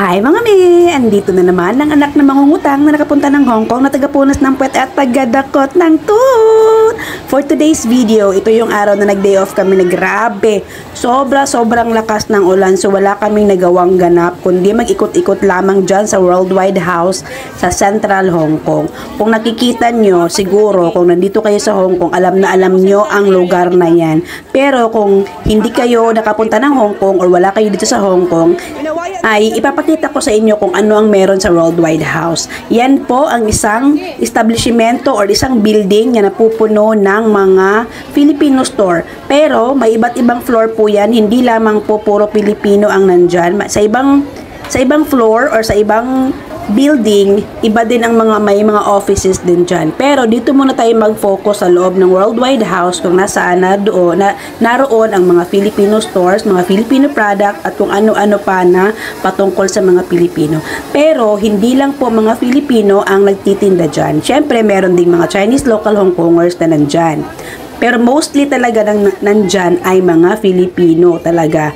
Hi mga me! Andito na naman ang anak na mangungutang na nakapunta ng Hong Kong na tagapunas ng puwet at tagadakot ng tooth! For today's video, ito yung araw na nag-day off kami na grabe. Sobrang lakas ng ulan so wala kaming nagawang ganap kundi mag-ikot-ikot lamang dyan sa Worldwide House sa Central Hong Kong. Kung nakikita nyo, siguro kung nandito kayo sa Hong Kong, alam na alam nyo ang lugar na yan. Pero kung hindi kayo nakapunta ng Hong Kong or wala kayo dito sa Hong Kong, ay ipapakita ko sa inyo kung ano ang meron sa Worldwide House. Yan po ang isang establishmento or isang building na napupuno ng mga Filipino store. Pero may iba't ibang floor po yan, hindi lamang po puro Pilipino ang nandyan. Sa ibang floor or sa ibang building, iba din ang may mga offices din dyan. Pero dito muna tayo mag-focus sa loob ng Worldwide House kung nasaan naroon ang mga Filipino stores, mga Filipino product at kung ano-ano pa na patungkol sa mga Pilipino. Pero hindi lang po mga Filipino ang nagtitinda dyan. Siyempre meron ding mga Chinese local Hong Kongers na nandyan. Pero mostly talaga nandyan ay mga Filipino talaga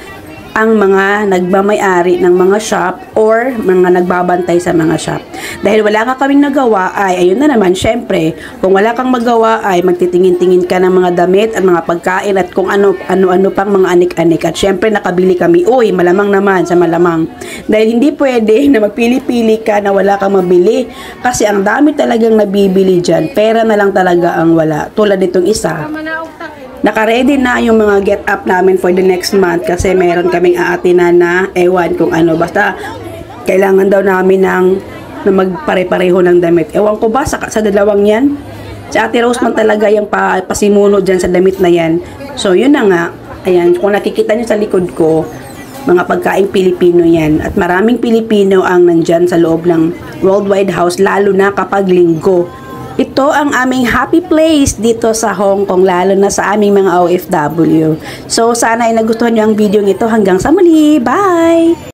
ang mga nagmamay-ari ng mga shop or mga nagbabantay sa mga shop. Dahil wala ka kaming nagawa ay, ayun na naman, syempre, kung wala kang magawa ay magtitingin-tingin ka ng mga damit at mga pagkain at kung ano-ano pang mga anik-anik. At syempre nakabili kami, uy, malamang naman sa malamang. Dahil hindi pwede na magpili-pili ka na wala kang mabili kasi ang dami talagang nabibili dyan. Pera na lang talaga ang wala. Tulad nitong isa. Naka-ready na yung mga get up namin for the next month kasi meron kaming aatinan na ewan kung ano. Basta kailangan daw namin na magpare-pareho ng damit. Ewan ko ba sa dalawang yan? Si Ate Rose man talaga yung pasimuno dyan sa damit na yan. So yun na nga. Ayan, kung nakikita nyo sa likod ko, mga pagkaing Pilipino yan. At maraming Pilipino ang nandyan sa loob ng Worldwide House, lalo na kapag linggo. Ito ang aming happy place dito sa Hong Kong, lalo na sa aming mga OFW. So, sana ay nagustuhan nyo ang video ito. Hanggang sa muli. Bye!